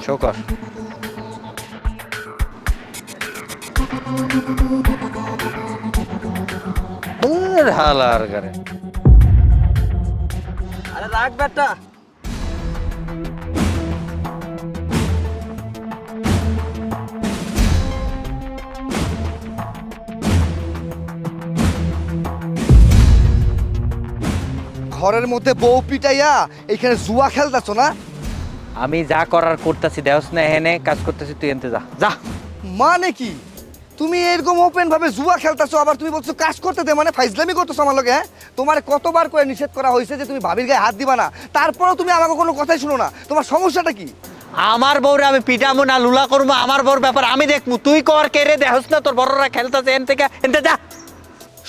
শো কর। হালার করে আরে রাখ বেটা। ঘরের মধ্যে বউ পিটাইয়া এখানে জুয়া খেলতেছো না? আমি যা করার করতেছি, দেহস না এখানে কাজ করতেছি, তুই এনতে যা যা। মানে কি তুমি এরকম ওপেন ভাবে জুয়া খেলতেছো, আবার তুমি বলছো কাজ করতে দে, মানে ফাইজলামি করতেছো আমার লগে? হ্যাঁ, তোমার কতবার করে নিষেধ করা হয়েছে যে তুমি ভাবির গায়ে হাত দিবা না, তারপরেও তুমি আমাকে কোনো কথাই শুনো না। তোমার সমস্যাটা কি? আমার বউরে আমি পিটামু না লুলা করবো, আমার বউর ব্যাপার আমি দেখবো। তুই কর কে রে? দেহস না তোর বড়রা খেলতেছে, এন থেকে এনতে যা।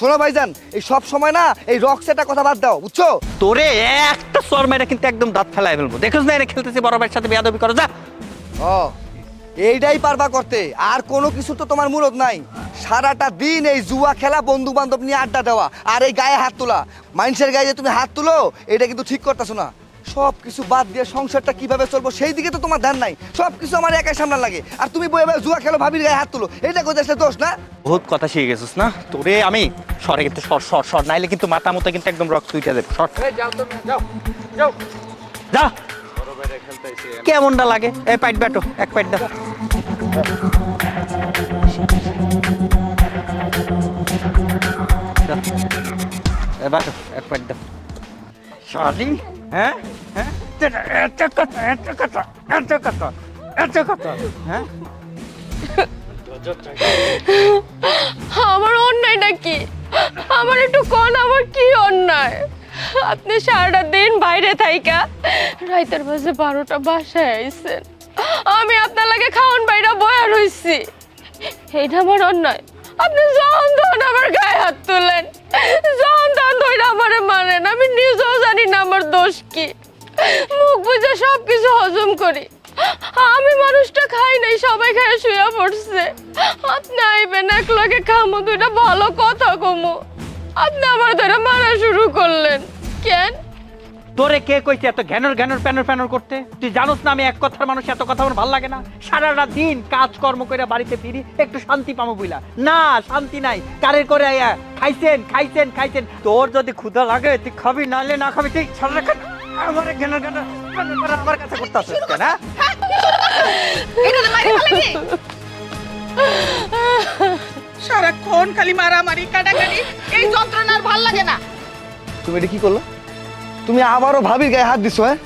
শোনো ভাইজান, এই সব সময় না এই রক সেটা কথা বাদ দাও, বুঝছো? তোরে একটা সর মেরে কিন্তু একদম দাঁত ফেলাই ফেলবো। দেখোস না এনে খেলতেছি, বড় ভাইয়ের সাথে বেয়াদবি করো, যা। ও, এইটাই পারবা করতে, আর কোনো কিছু তো তোমার মুরদ নাই। সারাটা দিন এই জুয়া খেলা, বন্ধু বান্ধব নিয়ে আড্ডা দেওয়া, আর এই গায়ে হাত তোলা। মানুষের গায়ে যে তুমি হাত তুলো, এটা কিন্তু ঠিক করতেছো না। সব কিছু বাদ দিয়ে সংসারটা কিভাবে চলবো সেই দিকে তো তোমার ধ্যান নাই। সব কিছু আমার একাই সামনে লাগে, আর তুমি বই জুয়া খেলো, ভাবির গায়ে হাত তুলো, এটা কোথায় আসলে দোষ না? বহুত কথা শিখে গেছিস না? তোরে আমি সরে কিন্তু সর সর সর, নাইলে কিন্তু মাথা মতো কিন্তু একদম রক্ত উঠে যাবে। সর, যা। কেমনটা লাগে? এ পাইট ব্যাটো, এক পাইট দাও। এ ব্যাটো, এক পাইট দাও। শালি, হ্যাঁ হ্যাঁ, এত কথা, এত কথা, এত কথা, এত কথা, হ্যাঁ? আমার অন্যায়টা কি? আমার একটু কোন, আমার কি অন্যায়? আপনি সারাটা দিন বাইরে থাইকা রাইতের বাজে 12টা বাসায় আইছেন, আমি আপনার লাগে খাওয়ান বাইরা বয়া রইছি, এইটা আমার অন্যায়? আপনি যখন তখন আমার গায়ে হাত তুলেন, যখন তখন ধরে আমারে মারেন, আমি নিজেও জানি না আমার দোষ কি। মুখ বুঝে সব কিছু হজম করি, আমি মানুষটা খাই নাই, সবাই খায় শুয়ে পড়ছে। আপনি আইবেন এক লগে খামো, দুইটা ভালো কথা কমো, আপনি আমার ধরে মারা শুরু করলেন কেন? তোরে কে কইছে এত ঘ্যানর ঘ্যানর প্যানর প্যানর করতে? তুই জানোস না আমি এক কথার মানুষ, এত কথা আমার ভালো লাগে না। সারাটা দিন কাজকর্ম করে বাড়িতে ফিরি, একটু শান্তি পাবো বুঝলা? না, শান্তি নাই। কারের করে আয়া খাইছেন খাইছেন খাইছেন। তোর যদি ক্ষুধা লাগে তুই খাবি, নাহলে না খাবি। তুই সারা আমার ঘ্যানর ঘ্যানর আমার কাছে করতে আসছিস কেন? সারাক্ষণ খালি মারামারি কাটাকাটি, এই যন্ত্রণার ভাল লাগে না। তুমি এটা কি করলো? তুমি আবারও ভাবির গায়ে হাত দিছো? হ্যাঁ,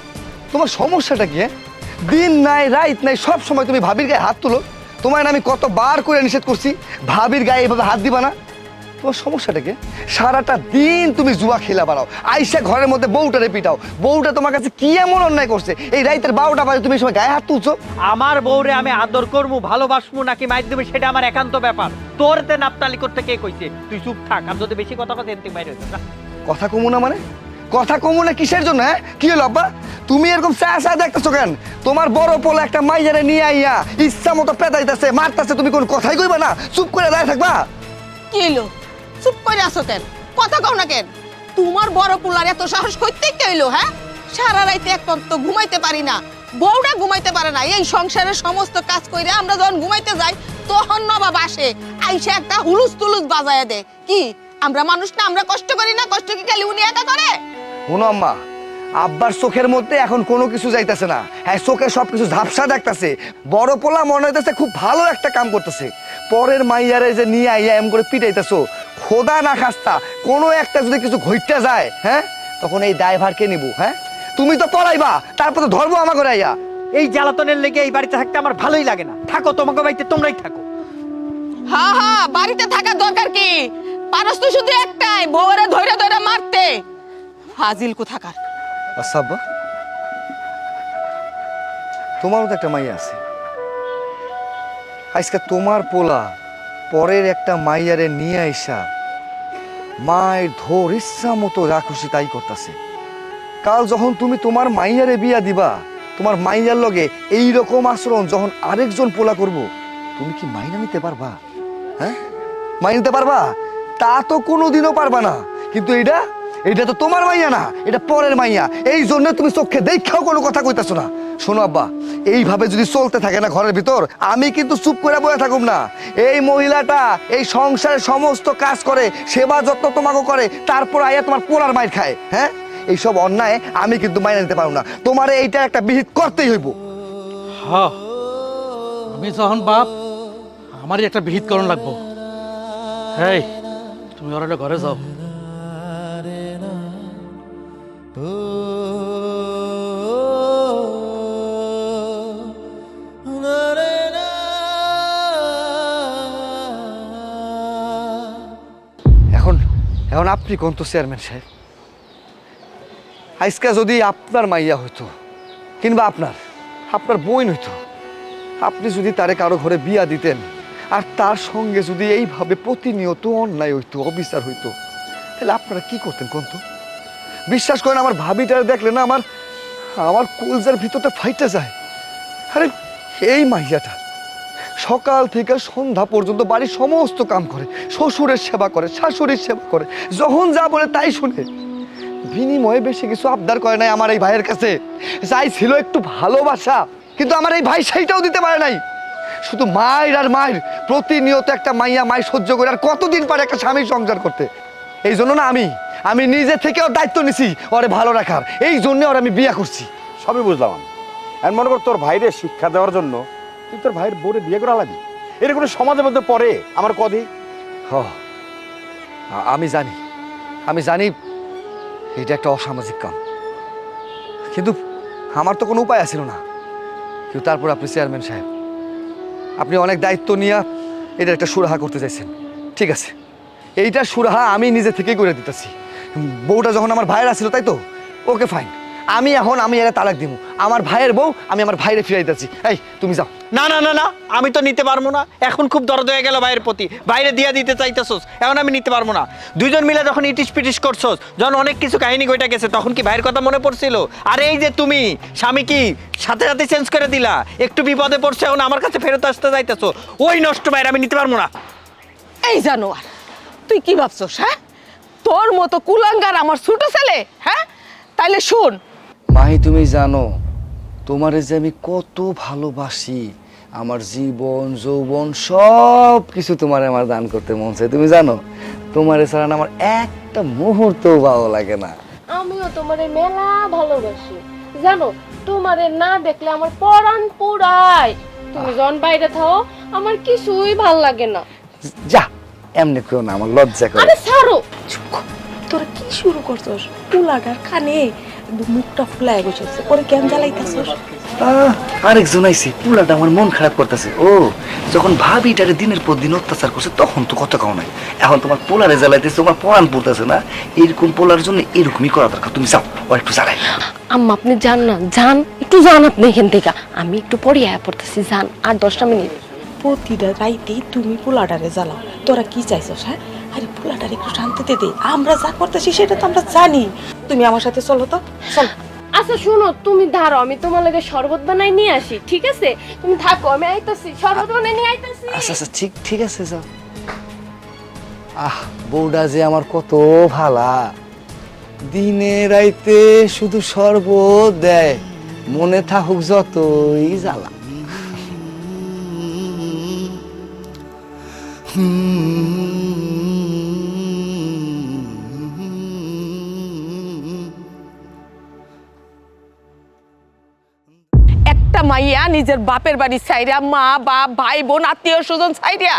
তোমার সমস্যাটা কি? দিন নাই রাত নাই সব সময় তুমি ভাবির গায়ে হাত তুলো। তোমায় না আমি কতবার করে নিষেধ করছি ভাবির গায়ে এভাবে হাত দিবা না। তোমার সমস্যাটা কি? সারাটা দিন তুমি জুয়া খেলা বাড়াও, আইসা ঘরের মধ্যে বউটারে পিটাও। বউটা তোমার কাছে কি এমন অন্যায় করছে এই রাইতের 12টা বাজে তুমি এই সময় গায়ে হাত তুলছো? আমার বউরে আমি আদর করবো, ভালোবাসবো নাকি মাইর দেবে সেটা আমার একান্ত ব্যাপার। তোরতে নাপতালি করতে কে কইছে? তুই চুপ থাক, আর যদি বেশি কথা কথা এনতে বাইরে হইতো না। কথা কমু না মানে? কথা কমু না কিসের জন্য? হ্যাঁ কি হলো আব্বা? তুমি এরকম চা দেখতেছো কেন? তোমার বড় পোলা একটা মাইয়ারে নিয়ে আইয়া ইচ্ছা মতো পেদাইতেছে মারতেছে, তুমি কোন কথাই কইবা না? চুপ করে দাঁড়িয়ে থাকবা? কি হইলো? চুপ করে আসো কেন? কথা কও না কেন? তোমার বড় পুলার এত সাহস কইতে কি হইলো? হ্যাঁ, সারা রাইতে একটু তো ঘুমাইতে পারি না, বউটা ঘুমাইতে পারে না। এই সংসারের সমস্ত কাজ কইরে আমরা যখন ঘুমাইতে যাই তখন নবাব আসে, আইসা একটা হুলুস তুলুস বাজায় দে। কি আমরা মানুষ না? আমরা কষ্ট করি না? কষ্ট কি খালি উনি একা করে? শোনো আম্মা, আব্বার চোখের মধ্যে এখন কোনো কিছু যাইতেছে না। হ্যাঁ, চোখে সবকিছু ঝাপসা দেখতেছে। বড় পোলা মনে হইতেছে খুব ভালো একটা কাম করতেছে, পরের মাইয়ারে যে নিয়ে আইয়া এম করে পিটাইতেছো। খোদা না খাস্তা কোনো একটা যদি কিছু ঘইটা যায়, হ্যাঁ তখন এই ড্রাইভার কে নিব? হ্যাঁ তুমি তো পড়াইবা, তারপর তো ধরবো আমার করে আইয়া। এই জ্বালাতনের লেগে এই বাড়িতে থাকতে আমার ভালোই লাগে না। থাকো তোমাকে বাড়িতে, তোমরাই থাকো। হ্যাঁ হ্যাঁ, বাড়িতে থাকার দরকার কি? পারস তো শুধু একটাই, বউরে ধইরা ধইরা মারতে। ফাজিল কোথাকার। আচ্ছা আব্বা, তোমারও তো একটা মাইয়া আছে। আজকে তোমার পোলা পরের একটা মাইয়ারে নিয়ে আইসা মায়ের ধর ইচ্ছা মতো যা খুশি তাই করতেছে। কাল যখন তুমি তোমার মাইয়ারে বিয়া দিবা, তোমার মাইয়ার লগে এই রকম আচরণ যখন আরেকজন পোলা করব, তুমি কি মাইনা নিতে পারবা? হ্যাঁ মাইনা নিতে পারবা? তা তো কোনোদিনও পারবা না। কিন্তু এটা তো তোমার মাইয়া না, এটা পরের মাইয়া। এই জন্য তুমি চোখে দেখাও কোনো কথা কইতাছো না। শোনো আব্বা, এইভাবে যদি চলতে থাকে না ঘরের ভিতর, আমি কিন্তু চুপ করে বসে থাকুম না। এই মহিলাটা এই সংসারের সমস্ত কাজ করে, সেবা যত্ন তোমাকে করে, তারপর আইয়া তোমার পোলার মাইর খায়। হ্যাঁ এইসব অন্যায় আমি কিন্তু মাইনে নিতে পারবো না। তোমার এইটা একটা বিহিত করতেই হইব। হ্যাঁ, আমি যখন বাপ আমারই একটা বিহিতকরণ লাগবো। হেই, তুমি ওরা ঘরে যাও। এখন আপনি কোন তো চেয়ারম্যান সাহেব, আজকে যদি আপনার মাইয়া হইতো কিংবা আপনার বোন হইতো, আপনি যদি তারে কারো ঘরে বিয়া দিতেন আর তার সঙ্গে যদি এইভাবে প্রতিনিয়ত অন্যায় হইতো, অবিচার হইতো, তাহলে আপনারা কি করতেন কোন তো? বিশ্বাস করেন, আমার ভাবিটারে দেখলে না আমার কলজার ভিতরটা ফাইটা যায়। আরে এই মাইয়াটা সকাল থেকে সন্ধ্যা পর্যন্ত বাড়ির সমস্ত কাম করে, শ্বশুরের সেবা করে, শাশুড়ির সেবা করে, যখন যা বলে তাই শুনে। বিনিময়ে বেশি কিছু আবদার করে নাই আমার এই ভাইয়ের কাছে। চাইছিল একটু ভালোবাসা, কিন্তু আমার এই ভাই সেইটাও দিতে পারে নাই। শুধু মায়ের আর মায়ের, প্রতিনিয়ত একটা মাইয়া মাই সহ্য করে আর কতদিন পারে একটা স্বামীর সংসার করতে। এই জন্য না আমি নিজে থেকে ওর দায়িত্ব নিছি ওরে ভালো রাখার। এই জন্য ওর আমি বিয়ে করছি। সবই বুঝলাম আমি। আর মনে কর তোর ভাইরে শিক্ষা দেওয়ার জন্য তুই তোর ভাইয়ের বউরে বিয়ে করা লাগি, এটা কোনো সমাজের মধ্যে পড়ে আমার কদি? আমি জানি এটা একটা অসামাজিক কাম, কিন্তু আমার তো কোনো উপায় আছিল না। কিন্তু তারপর আপনি চেয়ারম্যান সাহেব, আপনি অনেক দায়িত্ব নিয়ে এটা একটা সুরাহা করতে চাইছেন। ঠিক আছে, এইটা সুরাহা আমি নিজে থেকেই করে দিতেছি। বউটা যখন আমার ভাইয়ের আছিল, তাই তো? ওকে ফাইন, আমি এরা তালাক দিব। আমার ভাইয়ের বউ আমি আমার ভাইরে ফিরাই দিতেছি। এই তুমি যাও। না না না না, আমি তো নিতে পারবো না। এখন খুব দরদ হয়ে গেল ভাইয়ের প্রতি, বাইরে দিয়া দিতে চাইতেছোস, এখন আমি নিতে পারবো না। দুইজন মিলে যখন ইটিস পিটিস করছোস, যখন অনেক কিছু কাহিনী ঘটে গেছে, তখন কি ভাইয়ের কথা মনে পড়ছিল? আর এই যে তুমি স্বামী কি সাথে সাথে চেঞ্জ করে দিলা, একটু বিপদে পড়ছে এখন আমার কাছে ফেরত আসতে চাইতেছো, ওই নষ্ট ভাইয়ের আমি নিতে পারবো না। এই জানোয়ার, তুই কি ভাবছস? হ্যাঁ, তোর মতো কুলাঙ্গার আমার ছোট ছেলে? হ্যাঁ, তাইলে শুন মাহি, তুমি জানো তোমারে যে আমি কত ভালোবাসি। আমার জীবন যৌবন সব কিছু তোমারে আমার দান করতে মন চায়। তুমি জানো তোমারে ছাড়া না আমার একটা মুহূর্তও ভালো লাগে না। আমিও তোমারে মেলা ভালোবাসি জানো, তোমারে না দেখলে আমার পরাণ পুরায়। তুমি যখন বাইরে থাও আমার কিছুই ভাল লাগে না। যা, এমনি কেউ না, আমার লজ্জা করে। আরে ছাড়ো। তোরা কি শুরু করছস? পুলাটার কানে কিন্তু মুখটা ফুলায় বসেছে ওরে কেন জ্বালাইতেছস? আরেকজন আইছে, পুলাটা আমার মন খারাপ করতেছে। ও যখন ভাবিটারে দিনের পর দিন অত্যাচার করছে তখন তো কথা কও নাই, এখন তোমার পোলারে জ্বালাইতেছে, তোমার পরাণ পড়তেছে না? এরকম পোলার জন্য এরকমই করা দরকার। তুমি যাও, ও একটু জ্বালাই। আম্মা আপনি যান না, যান একটু, যান আপনি এখান থেকে। আমি একটু পরে আয়া পড়তেছি, যান, আর 10টা মিনিট। প্রতিটা রাইতেই তুমি পোলাটারে জ্বালাও, তোরা কি চাইছস? হ্যাঁ, আরে পোলাটারে একটু শান্তিতে দে, আমরা যা করতেছি সেটা তো আমরা জানি। তুমি আমার সাথে চলো তো, চল। আচ্ছা শোনো, তুমি দাঁড়াও, আমি তোমার লাগে শরবত বানাই নিয়ে আসি, ঠিক আছে? তুমি থাকো, আমি আইতাছি, শরবত বানাই নিয়ে আইতাছি। আচ্ছা আচ্ছা, ঠিক আছে, যাও। বউটা যে আমার কত ভালা, দিনে রাইতে শুধু শরবত দেয়, মনে থাকুক যতই জ্বালা। একটা মাইয়া নিজের বাপের বাড়ি ছাইরা, মা বাপ ভাই বোন আত্মীয় স্বজন ছাইরা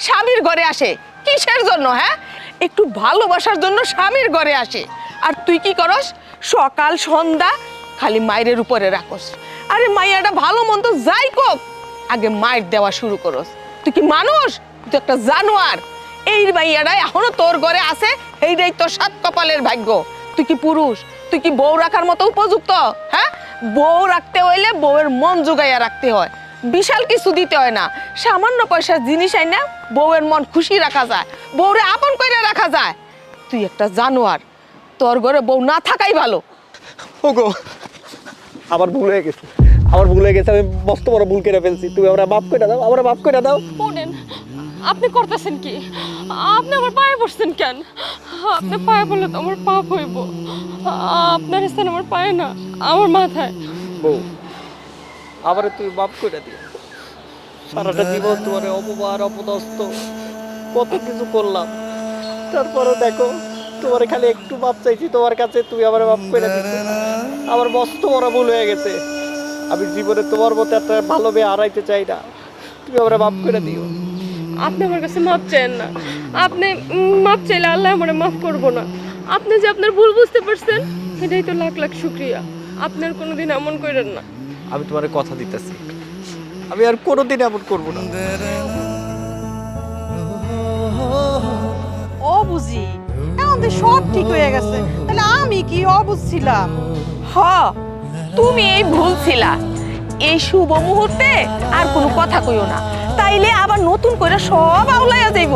স্বামীর ঘরে আসে কিসের জন্য? হ্যাঁ, একটু ভালোবাসার জন্য স্বামীর ঘরে আসে। আর তুই কি করস? সকাল সন্ধ্যা খালি মায়ের উপরে রাখস। আরে মাইয়াটা ভালো মন্দ যাই কোক, আগে মায়ের দেওয়া শুরু করস। তুই কি মানুষ? তুই একটা জানোয়ার। এই মাইয়াটা এখনো তোর ঘরে আছে, এইটাই তোর সাত কপালের ভাগ্য। তুই কি পুরুষ? তুই কি বউ রাখার মতো উপযুক্ত? হ্যাঁ, বউ রাখতে হইলে বউয়ের মন জোগাইয়া রাখতে হয়, বিশাল কিছু দিতে হয় না। সামান্য পয়সার জিনিস আই না বউয়ের মন খুশি রাখা যায়, বউরে আপন করে রাখা যায়। তুই একটা জানোয়ার, তোর ঘরে বউ না থাকাই ভালো। ওগো, আমার ভুল হয়ে গেছে, আমি মস্ত বড় ভুল করে ফেলছি। তুমি আমরা মাফ করে দাও, আমরা মাফ করে দাও। পড়েন, আপনি করতেছেন কি? আপনি আমার পায়ে পড়ছেন কেন? আপনি পায়ে পড়লে তো আমার পাপ হইব। আপনার স্থান আমার পায়ে না, আমার মাথায়। বউ, আমারে তুমি মাফ করে দিও। সারাটা জীবন তোমার অপমান অপদস্থ কত কিছু করলাম, তারপরে দেখো তোমার খালি একটু মাপ চাইছি তোমার কাছে, তুমি আমার মাফ করে দিচ্ছ। আমার মস্ত বড় ভুল হয়ে গেছে। আমি জীবনে তোমার মতো একটা ভালো মেয়ে হারাইতে চাই না, তুমি আমার মাফ করে দিও। আপনি আমার কাছে মাপ চান না, আপনি মাপ চাইলে আল্লাহ আমার মাফ করবো না। আপনি যে আপনার ভুল বুঝতে পারছেন, এটাই তো লাখ লাখ শুক্রিয়া। আপনার কোনোদিন এমন করেন না। আমি তোমার কথা দিতেছি, আমি আর কোনোদিন এমন করবো না। ও বুঝি এখন তো সব ঠিক হয়ে গেছে, তাহলে আমি কি অবুঝছিলাম? হ, তুমি এই ভুল ছিলা। এই শুভ মুহূর্তে আর কোনো কথা কইও না, তাইলে আবার নতুন করে সব আউলাইয়া যাইব।